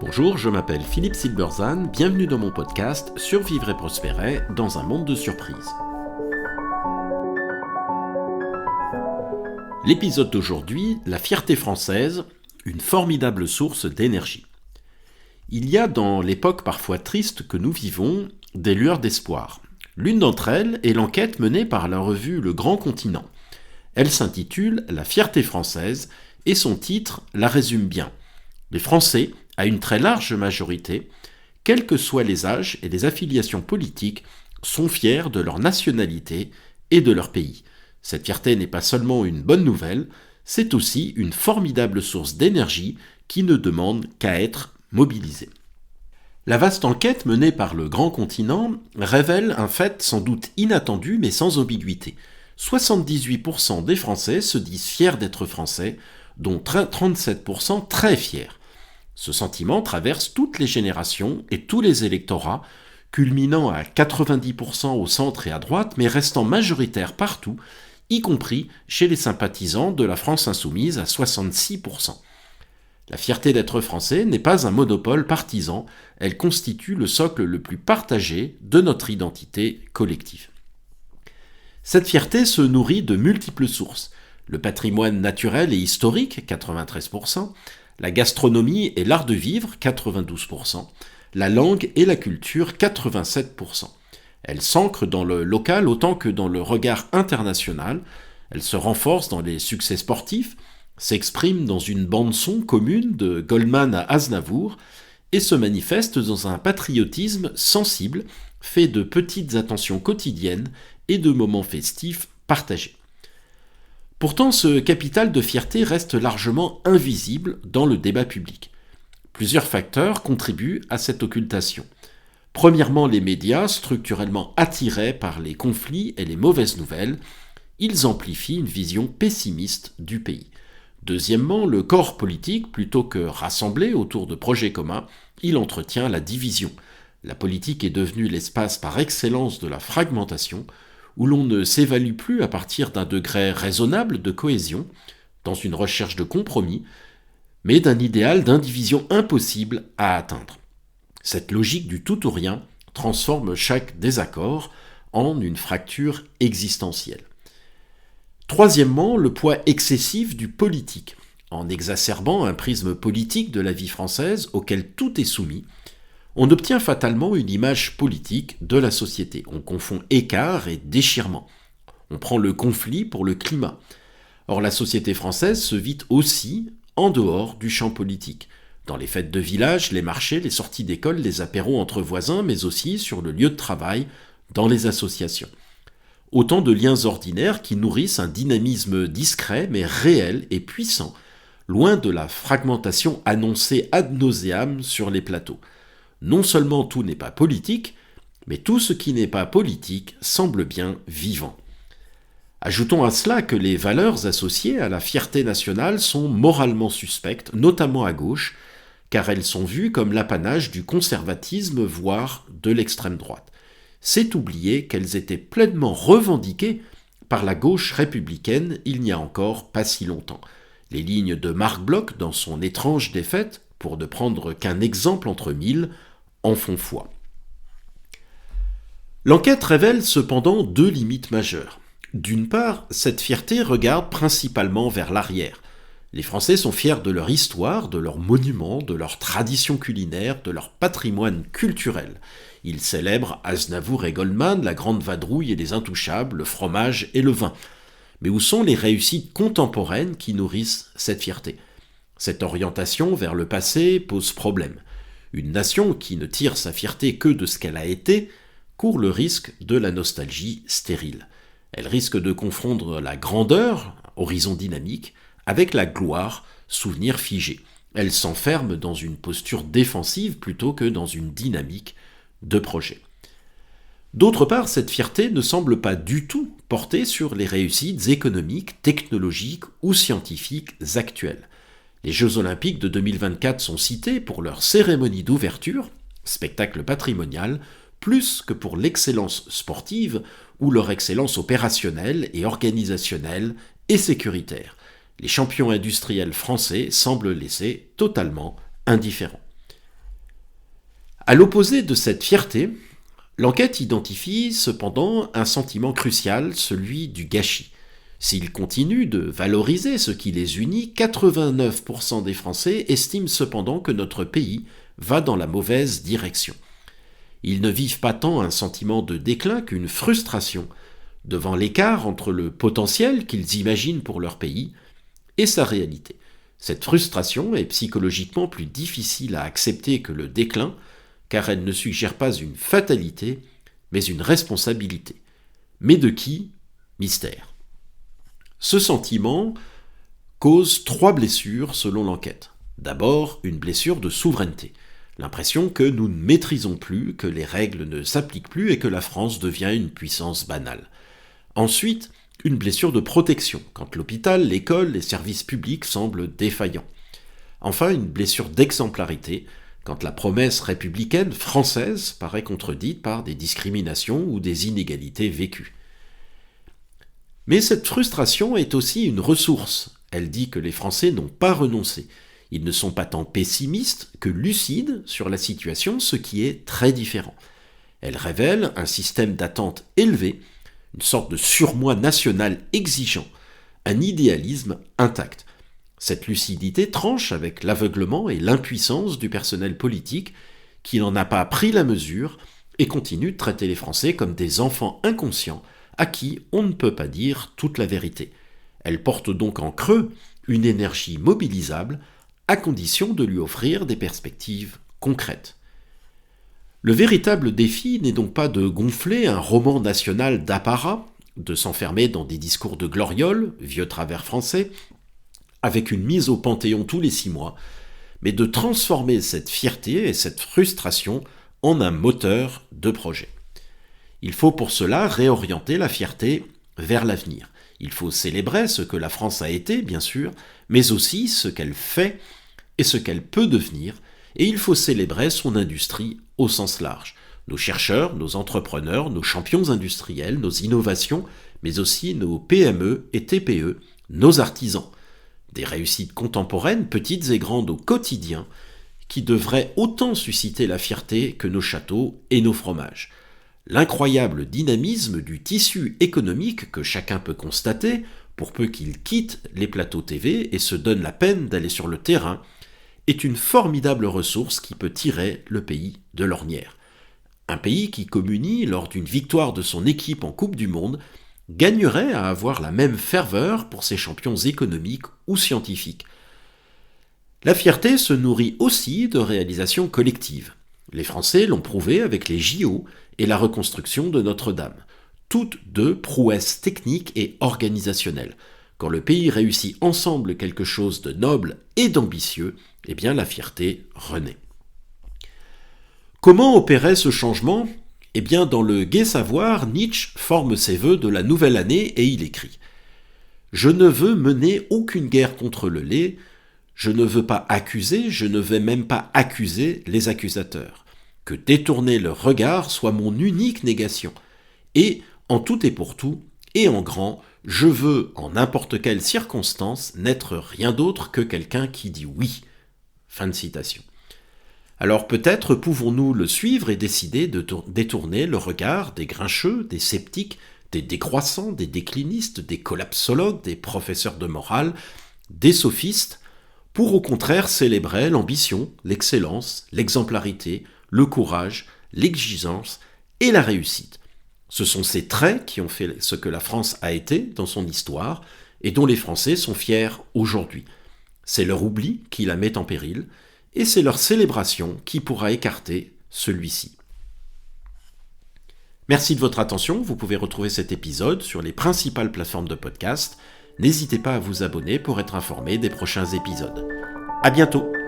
Bonjour, je m'appelle Philippe Silberzahn, bienvenue dans mon podcast Survivre et prospérer dans un monde de surprises. L'épisode d'aujourd'hui, la fierté française, une formidable source d'énergie. Il y a dans l'époque parfois triste que nous vivons des lueurs d'espoir. L'une d'entre elles est l'enquête menée par la revue Le Grand Continent. Elle s'intitule La fierté française et son titre la résume bien. Les Français, à une très large majorité, quels que soient les âges et les affiliations politiques, sont fiers de leur nationalité et de leur pays. Cette fierté n'est pas seulement une bonne nouvelle, c'est aussi une formidable source d'énergie qui ne demande qu'à être mobilisée. La vaste enquête menée par Le Grand Continent révèle un fait sans doute inattendu mais sans ambiguïté. 78% des Français se disent fiers d'être Français, dont 37% très fiers. Ce sentiment traverse toutes les générations et tous les électorats, culminant à 90% au centre et à droite, mais restant majoritaire partout, y compris chez les sympathisants de la France insoumise à 66%. La fierté d'être français n'est pas un monopole partisan, elle constitue le socle le plus partagé de notre identité collective. Cette fierté se nourrit de multiples sources. Le patrimoine naturel et historique, 93%, la gastronomie et l'art de vivre, 92%, la langue et la culture, 87%. Elle s'ancre dans le local autant que dans le regard international, elle se renforce dans les succès sportifs, s'exprime dans une bande-son commune de Goldman à Aznavour et se manifeste dans un patriotisme sensible, fait de petites attentions quotidiennes et de moments festifs partagés. Pourtant, ce capital de fierté reste largement invisible dans le débat public. Plusieurs facteurs contribuent à cette occultation. Premièrement, les médias, structurellement attirés par les conflits et les mauvaises nouvelles, ils amplifient une vision pessimiste du pays. Deuxièmement, le corps politique, plutôt que rassemblé autour de projets communs, il entretient la division. La politique est devenue l'espace par excellence de la fragmentation, où l'on ne s'évalue plus à partir d'un degré raisonnable de cohésion, dans une recherche de compromis, mais d'un idéal d'indivision impossible à atteindre. Cette logique du tout ou rien transforme chaque désaccord en une fracture existentielle. Troisièmement, le poids excessif du politique. En exacerbant un prisme politique de la vie française auquel tout est soumis, on obtient fatalement une image politique de la société. On confond écart et déchirement. On prend le conflit pour le climat. Or, la société française se vit aussi en dehors du champ politique. Dans les fêtes de village, les marchés, les sorties d'école, les apéros entre voisins, mais aussi sur le lieu de travail, dans les associations. Autant de liens ordinaires qui nourrissent un dynamisme discret mais réel et puissant, loin de la fragmentation annoncée ad nauseam sur les plateaux. Non seulement tout n'est pas politique, mais tout ce qui n'est pas politique semble bien vivant. Ajoutons à cela que les valeurs associées à la fierté nationale sont moralement suspectes, notamment à gauche, car elles sont vues comme l'apanage du conservatisme, voire de l'extrême droite. C'est oublier qu'elles étaient pleinement revendiquées par la gauche républicaine il n'y a encore pas si longtemps. Les lignes de Marc Bloch dans son étrange défaite, pour ne prendre qu'un exemple entre mille, en font foi. L'enquête révèle cependant deux limites majeures. D'une part, cette fierté regarde principalement vers l'arrière. Les Français sont fiers de leur histoire, de leurs monuments, de leurs traditions culinaires, de leur patrimoine culturel. Ils célèbrent Aznavour et Goldman, la grande vadrouille et les intouchables, le fromage et le vin. Mais où sont les réussites contemporaines qui nourrissent cette fierté ? Cette orientation vers le passé pose problème. Une nation qui ne tire sa fierté que de ce qu'elle a été court le risque de la nostalgie stérile. Elle risque de confondre la grandeur, horizon dynamique, avec la gloire, souvenir figé. Elle s'enferme dans une posture défensive plutôt que dans une dynamique de projet. D'autre part, cette fierté ne semble pas du tout porter sur les réussites économiques, technologiques ou scientifiques actuelles. Les Jeux Olympiques de 2024 sont cités pour leur cérémonie d'ouverture, spectacle patrimonial, plus que pour l'excellence sportive ou leur excellence opérationnelle et organisationnelle et sécuritaire. Les champions industriels français semblent laissés totalement indifférents. À l'opposé de cette fierté, l'enquête identifie cependant un sentiment crucial, celui du gâchis. S'ils continuent de valoriser ce qui les unit, 89% des Français estiment cependant que notre pays va dans la mauvaise direction. Ils ne vivent pas tant un sentiment de déclin qu'une frustration devant l'écart entre le potentiel qu'ils imaginent pour leur pays et sa réalité. Cette frustration est psychologiquement plus difficile à accepter que le déclin, car elle ne suggère pas une fatalité, mais une responsabilité. Mais de qui ? Mystère. Ce sentiment cause 3 blessures selon l'enquête. D'abord, une blessure de souveraineté. L'impression que nous ne maîtrisons plus, que les règles ne s'appliquent plus et que la France devient une puissance banale. Ensuite, une blessure de protection, quand l'hôpital, l'école, les services publics semblent défaillants. Enfin, une blessure d'exemplarité, quand la promesse républicaine française paraît contredite par des discriminations ou des inégalités vécues. Mais cette frustration est aussi une ressource. Elle dit que les Français n'ont pas renoncé. Ils ne sont pas tant pessimistes que lucides sur la situation, ce qui est très différent. Elle révèle un système d'attente élevé, une sorte de surmoi national exigeant, un idéalisme intact. Cette lucidité tranche avec l'aveuglement et l'impuissance du personnel politique qui n'en a pas pris la mesure et continue de traiter les Français comme des enfants inconscients à qui on ne peut pas dire toute la vérité. Elle porte donc en creux une énergie mobilisable à condition de lui offrir des perspectives concrètes. Le véritable défi n'est donc pas de gonfler un roman national d'apparat, de s'enfermer dans des discours de gloriole, vieux travers français, avec une mise au Panthéon tous les 6 mois, mais de transformer cette fierté et cette frustration en un moteur de projet. Il faut pour cela réorienter la fierté vers l'avenir. Il faut célébrer ce que la France a été, bien sûr, mais aussi ce qu'elle fait et ce qu'elle peut devenir, et il faut célébrer son industrie au sens large. Nos chercheurs, nos entrepreneurs, nos champions industriels, nos innovations, mais aussi nos PME et TPE, nos artisans. Des réussites contemporaines, petites et grandes au quotidien, qui devraient autant susciter la fierté que nos châteaux et nos fromages. L'incroyable dynamisme du tissu économique que chacun peut constater, pour peu qu'il quitte les plateaux TV et se donne la peine d'aller sur le terrain, est une formidable ressource qui peut tirer le pays de l'ornière. Un pays qui communie lors d'une victoire de son équipe en Coupe du Monde gagnerait à avoir la même ferveur pour ses champions économiques ou scientifiques. La fierté se nourrit aussi de réalisations collectives. Les Français l'ont prouvé avec les JO et la reconstruction de Notre-Dame. Toutes 2 prouesses techniques et organisationnelles. Quand le pays réussit ensemble quelque chose de noble et d'ambitieux, eh bien la fierté renaît. Comment opérait ce changement ? Eh bien, dans le Gai Savoir, Nietzsche forme ses vœux de la nouvelle année et il écrit « Je ne veux mener aucune guerre contre le lait, je ne veux pas accuser, je ne vais même pas accuser les accusateurs. Que détourner leur regard soit mon unique négation. Et, en tout et pour tout, et en grand, je veux, en n'importe quelle circonstance, n'être rien d'autre que quelqu'un qui dit oui. » Fin de citation. Alors peut-être pouvons-nous le suivre et décider de détourner le regard des grincheux, des sceptiques, des décroissants, des déclinistes, des collapsologues, des professeurs de morale, des sophistes, pour au contraire célébrer l'ambition, l'excellence, l'exemplarité, le courage, l'exigence et la réussite. Ce sont ces traits qui ont fait ce que la France a été dans son histoire et dont les Français sont fiers aujourd'hui. C'est leur oubli qui la met en péril, et c'est leur célébration qui pourra écarter celui-ci. Merci de votre attention, vous pouvez retrouver cet épisode sur les principales plateformes de podcast. N'hésitez pas à vous abonner pour être informé des prochains épisodes. À bientôt!